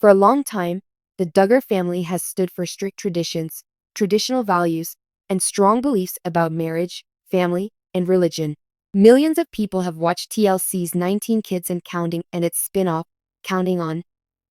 For a long time, the Duggar family has stood for strict traditions, traditional values, and strong beliefs about marriage, family, and religion. Millions of people have watched TLC's 19 Kids and Counting and its spin-off, Counting On,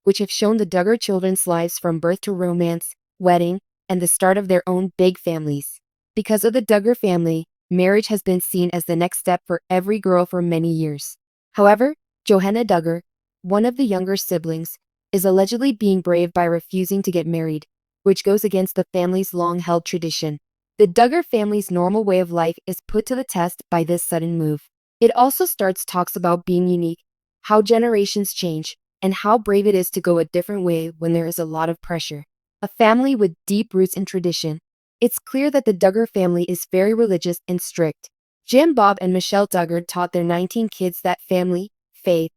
which have shown the Duggar children's lives from birth to romance, wedding, and the start of their own big families. Because of the Duggar family, marriage has been seen as the next step for every girl for many years. However, Johannah Duggar, one of the younger siblings, is allegedly being brave by refusing to get married, which goes against the family's long-held tradition. The Duggar family's normal way of life is put to the test by this sudden move. It also starts talks about being unique, how generations change, and how brave it is to go a different way when there is a lot of pressure. A family with deep roots in tradition. It's clear that the Duggar family is very religious and strict. Jim, Bob, and Michelle Duggar taught their 19 kids that family, faith,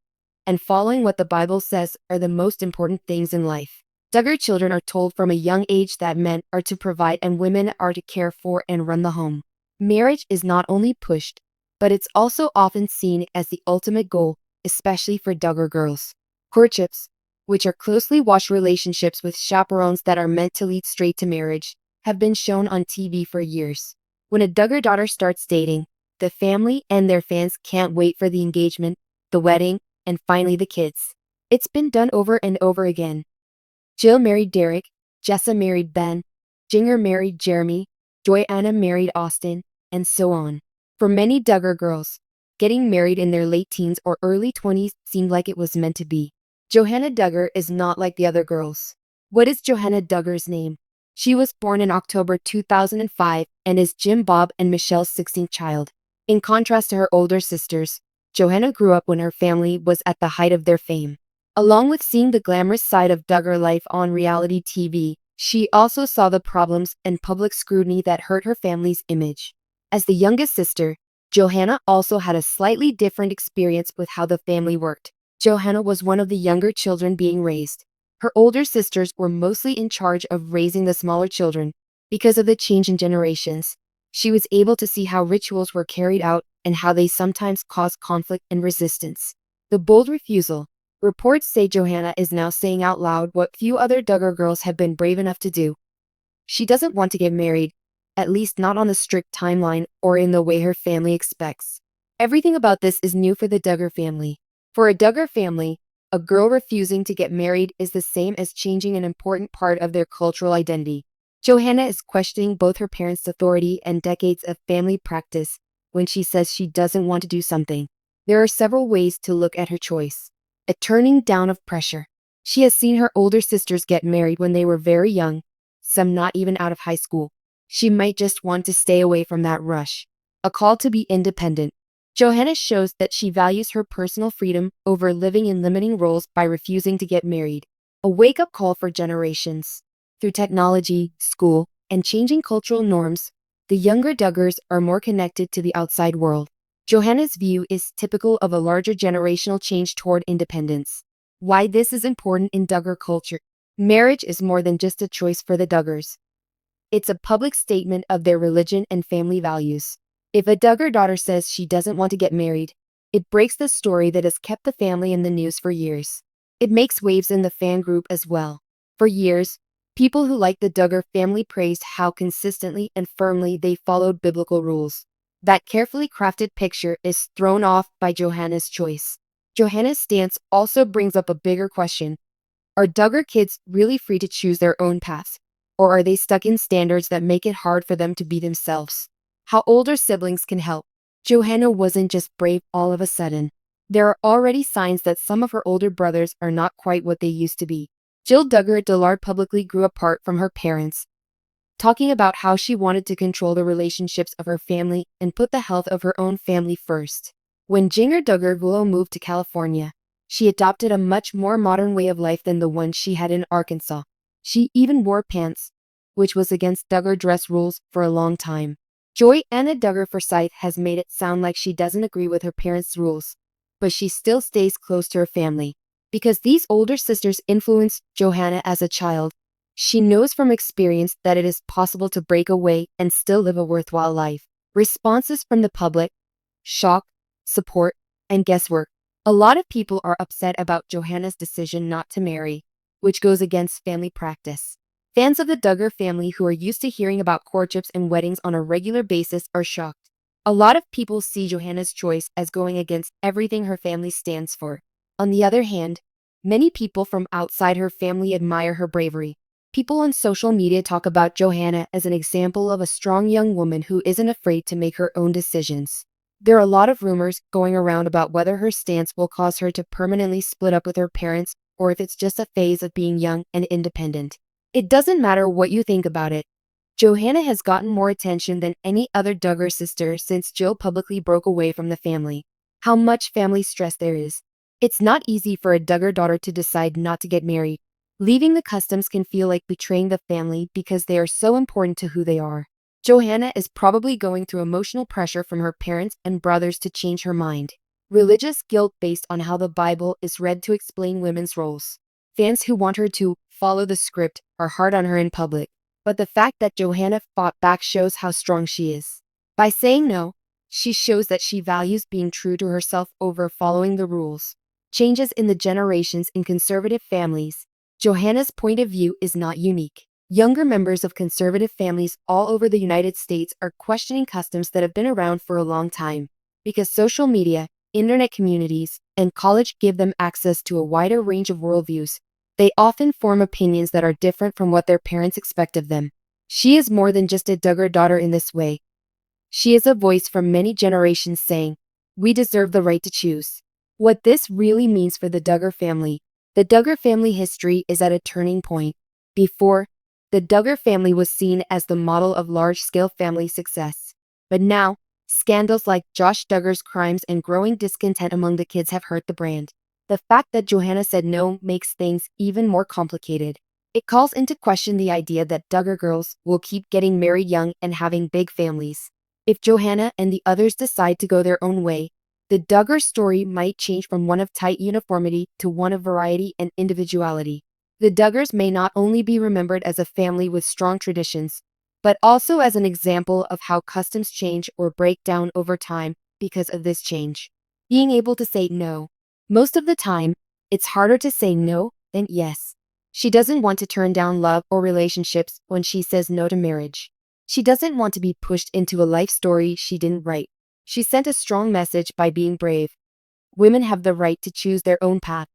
and following what the Bible says are the most important things in life. Duggar children are told from a young age that men are to provide and women are to care for and run the home. Marriage is not only pushed, but it's also often seen as the ultimate goal, especially for Duggar girls. Courtships, which are closely watched relationships with chaperones that are meant to lead straight to marriage, have been shown on TV for years. When a Duggar daughter starts dating, the family and their fans can't wait for the engagement, the wedding, and finally the kids. It's been done over and over again. Jill married Derek, Jessa married Ben, Jinger married Jeremy, Johanna married Austin, and so on. For many Duggar girls, getting married in their late teens or early 20s seemed like it was meant to be. Johannah Duggar is not like the other girls. What is Johannah Duggar's name? She was born in October 2005 and is Jim, Bob, and Michelle's 16th child. In contrast to her older sisters, Johannah grew up when her family was at the height of their fame. Along with seeing the glamorous side of Duggar life on reality TV, she also saw the problems and public scrutiny that hurt her family's image. As the youngest sister, Johannah also had a slightly different experience with how the family worked. Johannah was one of the younger children being raised. Her older sisters were mostly in charge of raising the smaller children. Because of the change in generations, she was able to see how rituals were carried out and how they sometimes caused conflict and resistance. The bold refusal. Reports say Johannah is now saying out loud what few other Duggar girls have been brave enough to do. She doesn't want to get married, at least not on the strict timeline or in the way her family expects. Everything about this is new for the Duggar family. For a Duggar family, a girl refusing to get married is the same as changing an important part of their cultural identity. Johannah is questioning both her parents' authority and decades of family practice when she says she doesn't want to do something. There are several ways to look at her choice. A turning down of pressure. She has seen her older sisters get married when they were very young, some not even out of high school. She might just want to stay away from that rush. A call to be independent. Johannah shows that she values her personal freedom over living in limiting roles by refusing to get married. A wake-up call for generations. Through technology, school, and changing cultural norms, the younger Duggars are more connected to the outside world. Johannah's view is typical of a larger generational change toward independence. Why this is important in Duggar culture. Marriage is more than just a choice for the Duggars. It's a public statement of their religion and family values. If a Duggar daughter says she doesn't want to get married, it breaks the story that has kept the family in the news for years. It makes waves in the fan group as well. For years, people who like the Duggar family praised how consistently and firmly they followed biblical rules. That carefully crafted picture is thrown off by Johannah's choice. Johannah's stance also brings up a bigger question. Are Duggar kids really free to choose their own paths? Or are they stuck in standards that make it hard for them to be themselves? How older siblings can help. Johannah wasn't just brave all of a sudden. There are already signs that some of her older brothers are not quite what they used to be. Jill Duggar at Dillard publicly grew apart from her parents, talking about how she wanted to control the relationships of her family and put the health of her own family first. When Jinger Duggar Vuolo moved to California, she adopted a much more modern way of life than the one she had in Arkansas. She even wore pants, which was against Duggar dress rules for a long time. Johanna Duggar Forsyth has made it sound like she doesn't agree with her parents' rules, but she still stays close to her family. Because these older sisters influenced Johannah as a child, she knows from experience that it is possible to break away and still live a worthwhile life. Responses from the public: shock, support, and guesswork. A lot of people are upset about Johannah's decision not to marry. which goes against family practice. Fans of the Duggar family who are used to hearing about courtships and weddings on a regular basis are shocked. A lot of people see Johanna's choice as going against everything her family stands for. On the other hand, many people from outside her family admire her bravery. People on social media talk about Johannah as an example of a strong young woman who isn't afraid to make her own decisions. There are a lot of rumors going around about whether her stance will cause her to permanently split up with her parents or if it's just a phase of being young and independent. It doesn't matter what you think about it. Johannah has gotten more attention than any other Duggar sister since Jill publicly broke away from the family. How much family stress there is. It's not easy for a Duggar daughter to decide not to get married. Leaving the customs can feel like betraying the family because they are so important to who they are. Johannah is probably going through emotional pressure from her parents and brothers to change her mind. Religious guilt based on how the Bible is read to explain women's roles. Fans who want her to follow the script are hard on her in public, but the fact that Johannah fought back shows how strong she is. By saying no, she shows that she values being true to herself over following the rules. Changes in the generations in conservative families. Johannah's point of view is not unique. Younger members of conservative families all over the United States are questioning customs that have been around for a long time. Because social media, internet communities, and college give them access to a wider range of worldviews, they often form opinions that are different from what their parents expect of them. She is more than just a Duggar daughter in this way. She is a voice from many generations saying, "We deserve the right to choose." What this really means for the Duggar family. The Duggar family history is at a turning point. Before, the Duggar family was seen as the model of large-scale family success. But now, scandals like Josh Duggar's crimes and growing discontent among the kids have hurt the brand. The fact that Johannah said no makes things even more complicated. It calls into question the idea that Duggar girls will keep getting married young and having big families. If Johannah and the others decide to go their own way, the Duggar story might change from one of tight uniformity to one of variety and individuality. The Duggars may not only be remembered as a family with strong traditions, but also as an example of how customs change or break down over time because of this change. Being able to say no. Most of the time, it's harder to say no than yes. She doesn't want to turn down love or relationships when she says no to marriage. She doesn't want to be pushed into a life story she didn't write. She sent a strong message by being brave. Women have the right to choose their own path,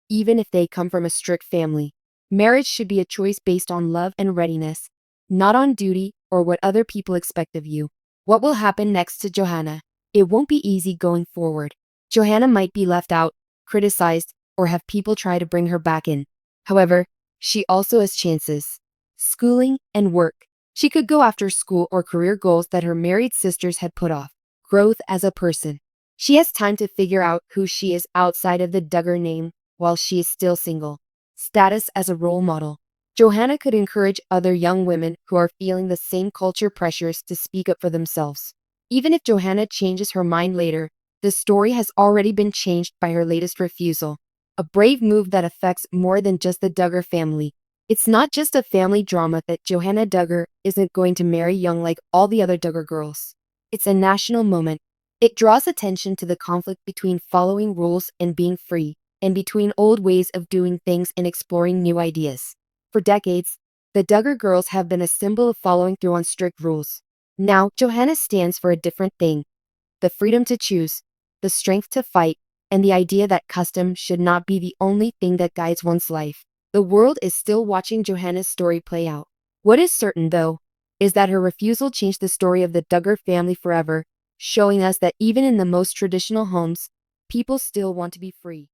even if they come from a strict family. Marriage should be a choice based on love and readiness, not on duty or what other people expect of you. What will happen next to Johannah? It won't be easy going forward. Johannah might be left out, criticized, or have people try to bring her back in. However, she also has chances. Schooling and work. She could go after school or career goals that her married sisters had put off. Growth as a person. She has time to figure out who she is outside of the Duggar name while she is still single. Status as a role model. Johannah could encourage other young women who are feeling the same culture pressures to speak up for themselves. Even if Johannah changes her mind later, the story has already been changed by her latest refusal. A brave move that affects more than just the Duggar family. It's not just a family drama that Johannah Duggar isn't going to marry young like all the other Duggar girls. It's a national moment. It draws attention to the conflict between following rules and being free, and between old ways of doing things and exploring new ideas. For decades, the Duggar girls have been a symbol of following through on strict rules. Now, Johannah stands for a different thing. The freedom to choose, the strength to fight, and the idea that custom should not be the only thing that guides one's life. The world is still watching Johannah's story play out. What is certain, though, is that her refusal changed the story of the Duggar family forever, showing us that even in the most traditional homes, people still want to be free.